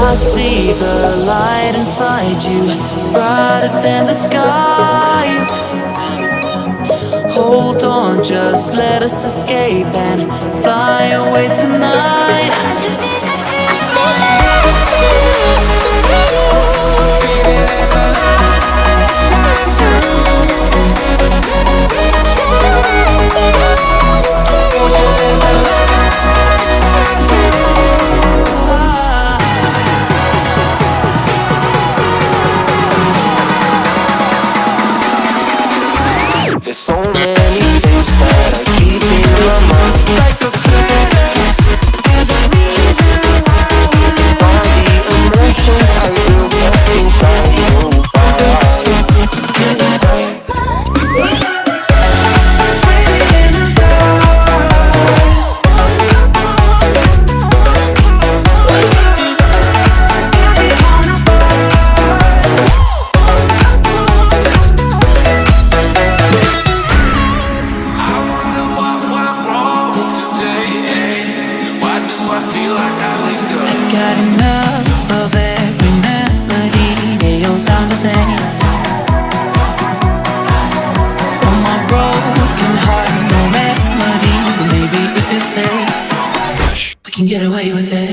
I see the light inside you, brighter than the skies. Hold on, just let us escape and fly away tonight. I just need to feel it's just for you. Baby, let the light shine through. Won't you let the light shine through? There's so many things that I keep in my mind, like a planet. There's a reason why we live. All the emotions I built up inside your body. Breathing in the stars. I wonder what went wrong today. Why do I feel like I linger? I got enough of every melody, they all sound the same. From my broken heart, no remedy. Maybe if you stay, we can get away with it.